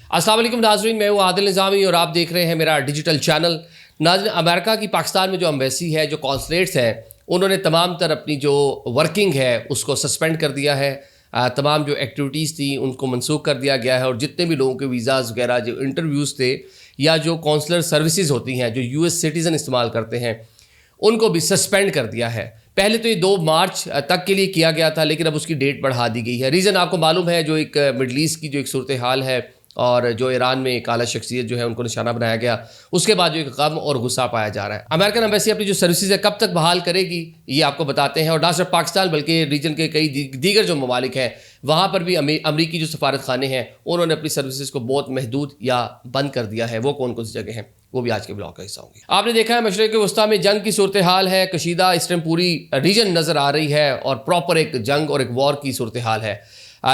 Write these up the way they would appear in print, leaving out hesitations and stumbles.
अस्सलाम वालेकुम नाज़रीन, मैं हूँ आदिल निज़ामी और आप देख रहे हैं मेरा डिजिटल चैनल। नाज़रीन, अमेरिका की पाकिस्तान में जो एम्बेसी है, जो कॉन्सुलेट्स हैं, उन्होंने तमाम तर अपनी जो वर्किंग है उसको सस्पेंड कर दिया है। तमाम जो एक्टिविटीज़ थी उनको मनसूख कर दिया गया है और जितने भी लोगों के वीज़ाज़ वगैरह जो इंटरव्यूज़ थे या जो कौंसलर सर्विसेज होती हैं जो यूएस सिटीज़न इस्तेमाल करते हैं उनको भी सस्पेंड कर दिया है। पहले तो ये 2 मार्च तक के लिए किया गया था, लेकिन अब उसकी डेट बढ़ा दी गई है। रीज़न आपको मालूम है, जो एक मिडल ईस्ट की जो एक सूरत हाल है और जो ईरान में एक आला शख्सियत जो है उनको निशाना बनाया गया, उसके बाद जो एक गम और गुस्सा पाया जा रहा है। अमेरिकन एम्बेसी अपनी जो सर्विसेज है कब तक बहाल करेगी ये आपको बताते हैं। और ना सिर्फ पाकिस्तान बल्कि रीजन के कई दीगर जो ममालिक हैं वहाँ पर भी अमरीकी जो सफारत खाने हैं उन्होंने अपनी सर्विसेज को बहुत महदूद या बंद कर दिया है। वो कौन कौन सी जगह हैं वो भी आज के ब्लॉग का हिस्सा होंगे। आपने देखा है मशरिक़ वस्ता में जंग की सूरत हाल है, कशीदा इस टाइम पूरी रीजन नज़र आ रही है और प्रॉपर एक जंग और एक वॉर की सूरत हाल है,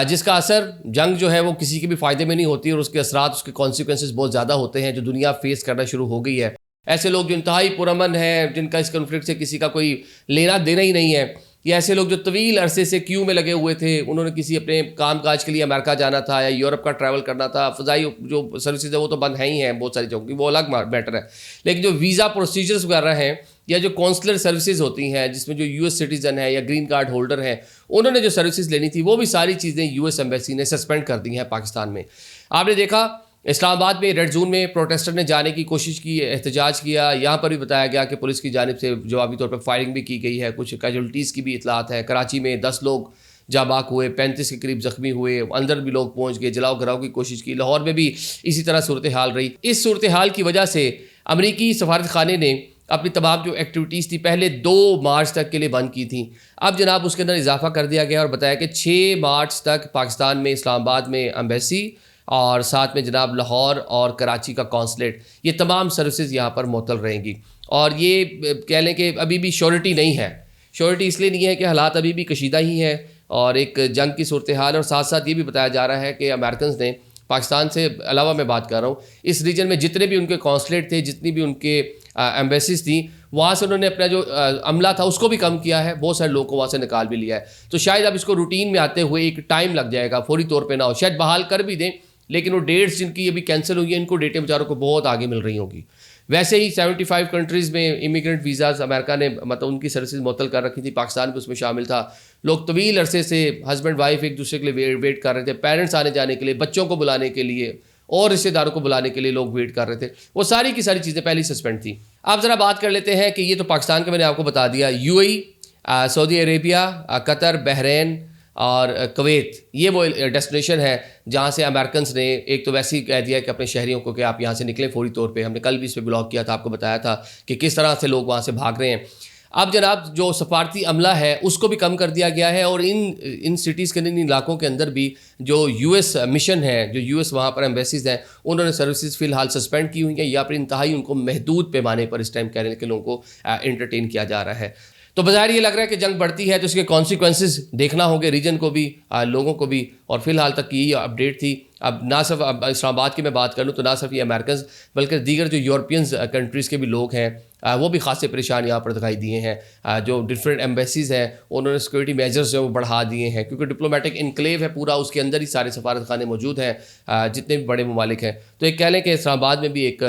जिसका असर जंग जो है वो किसी के भी फ़ायदे में नहीं होती और उसके असरात, उसके कॉन्सिक्वेंसेस बहुत ज़्यादा होते हैं जो दुनिया फेस करना शुरू हो गई है। ऐसे लोग जो इंतहाई पुरअमन हैं, जिनका इस कन्फ्लिक्ट से किसी का कोई लेना देना ही नहीं है, या ऐसे लोग जो तवील अरसे से क्यू में लगे हुए थे, उन्होंने किसी अपने काम काज के लिए अमेरिका जाना था या यूरोप का ट्रैवल करना था, फ़ज़ाई जो सर्विसेज है वो तो बंद हैं ही हैं बहुत सारी जगहों की, वो अलग मैटर है। लेकिन जो वीज़ा प्रोसीजर्स वगैरह हैं या जो कौंसलर सर्विसेज होती हैं जिसमें जो यूएस सिटीज़न है या ग्रीन कार्ड होल्डर हैं उन्होंने जो सर्विसेज लेनी थी वो भी सारी चीज़ें यूएस एम्बेसी ने सस्पेंड कर दी हैं पाकिस्तान में। आपने देखा इस्लामाबाद में रेड जोन में प्रोटेस्टर ने जाने की कोशिश की, एहतजाज किया। यहाँ पर भी बताया गया कि पुलिस की जानिब से जवाबी तौर पर फायरिंग भी की गई है, कुछ कैजुअल्टीज़ की भी इतलात है। कराची में 10 लोग जाबाक हुए, 35 के करीब ज़ख्मी हुए, अंदर भी लोग पहुँच गए, जलाओ घराव की कोशिश की। लाहौर में भी इसी तरह सूरत हाल रही। इस सूरत हाल की वजह से अमरीकी सफारत खाने ने अपनी तमाम जो एक्टिविटीज़ थी पहले 2 मार्च तक के लिए बंद की थी। अब जनाब उसके अंदर इजाफा कर दिया गया और बताया कि 6 मार्च तक पाकिस्तान में इस्लामाबाद में एम्बेसी और साथ में जनाब लाहौर और कराची का कौंसलेट, ये तमाम सर्विसेज यहाँ पर मुअत्तल रहेंगी। और ये कह लें कि अभी भी श्योरिटी नहीं है। श्योरिटी इसलिए नहीं है कि हालात अभी भी कशीदा ही हैं और एक जंग की सूरत हाल, और साथ साथ ये भी बताया जा रहा है कि अमेरिकन ने पाकिस्तान से अलावा मैं बात कर रहा हूँ, इस रीजन में जितने भी उनके कौंसलेट थे, जितनी भी उनके एम्बेसीज थी, वहाँ से उन्होंने अपना जो अमला था उसको भी कम किया है, बहुत सारे लोगों को वहाँ से निकाल भी लिया है। तो शायद अब इसको रूटीन में आते हुए एक टाइम लग जाएगा, फौरी तौर पे ना हो, शायद बहाल कर भी दें, लेकिन वो डेट्स जिनकी अभी कैंसिल हुई है इनको डेटें बेचारों को बहुत आगे मिल रही होंगी। वैसे ही 75 कंट्रीज़ में इमिग्रेंट वीज़ाज़ अमेरिका ने मतलब उनकी सर्विसेज मुअत्तल कर रखी थी, पाकिस्तान भी उसमें शामिल था। लोग तवील अरसे से हस्बैंड वाइफ एक दूसरे के लिए वेट कर रहे थे, पेरेंट्स आने जाने के लिए, बच्चों को बुलाने के लिए और रिश्तेदारों को बुलाने के लिए लोग वेट कर रहे थे। वो सारी की सारी चीज़ें पहले ही सस्पेंड थी। अब ज़रा बात कर लेते हैं कि ये तो पाकिस्तान का मैंने आपको बता दिया। UAE, Saudi Arabia, Qatar, Bahrain और कुवैत, ये वो डेस्टिनेशन है जहाँ से अमेरिकन ने एक तो वैसे ही कह दिया कि अपने शहरियों को कि आप यहाँ से निकलें फौरी तौर पे। हमने कल भी इस पर ब्लॉग किया था, आपको बताया था कि किस तरह से लोग वहाँ से भाग रहे हैं। अब जनाब जो सफारती अमला है उसको भी कम कर दिया गया है और इन सिटीज़ के इन इलाकों के अंदर भी जो यूएस मिशन है, जो यूएस वहाँ पर एम्बेसीज हैं, उन्होंने सर्विसेज फ़िलहाल सस्पेंड की हुई हैं या फिर इंतहाई उनको महदूद पैमाने पर इस टाइम कहने के लोगों को एंटरटेन किया जा रहा है। तो बाज़ार ये लग रहा है कि जंग बढ़ती है तो इसके कॉन्सिक्वेंसेस देखना होंगे रीजन को भी, लोगों को भी। और फिलहाल तक की ये अपडेट थी। अब ना सिर्फ अब इस्लामाबाद की मैं बात करूँ तो ना सिर्फ ये अमेरिकन बल्कि दीगर जो यूरोपियन कंट्रीज़ के भी लोग हैं वो भी खासे परेशान यहाँ पर दिखाई दिए हैं। जो डिफरेंट एम्बेसीज हैं उन्होंने सिक्योरिटी मेजर्स जो वो बढ़ा दिए हैं, क्योंकि डिप्लोमेटिक इनक्लेव है पूरा, उसके अंदर ही सारे सफारत खाने मौजूद हैं जितने भी बड़े ममालिक हैं। तो एक कह लें कि इस्लामाबाद में भी एक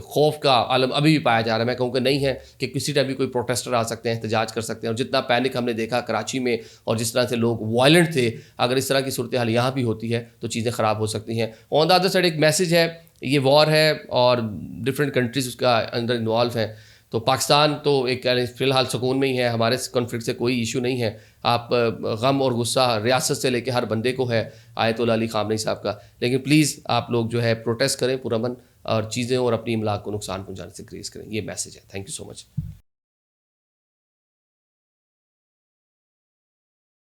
खौफ का आलम अभी भी पाया जा रहा है। मैं कहूँगा नहीं है कि किसी टाइम भी कोई प्रोटेस्टर आ सकते हैं, एहतजाज कर सकते हैं। और जितना पैनिक हमने देखा कराची में और जिस तरह से लोग वायलेंट थे, अगर इस तरह की सूरत हाल यहाँ भी होती है तो चीज़ें ख़राब हो सकती हैं। ऑन द अदर साइड एक मैसेज है, ये वॉर है और डिफरेंट कंट्रीज़ उसका अंदर इन्वॉल्व हैं। तो पाकिस्तान तो एक फ़िलहाल सुकून में ही है, हमारे कॉन्फ्लिक्ट से कोई इशू नहीं है। आप गम और गुस्सा रियासत से लेके हर बंदे को है, आयतुल्लाह अली ख़ामनेई साहब का, लेकिन प्लीज़ आप लोग जो है प्रोटेस्ट करें पुरअमन और चीज़ें और अपनी इमलाक को नुकसान पहुँचाने से ग्रेज़ करें। ये मैसेज है। Thank you so much.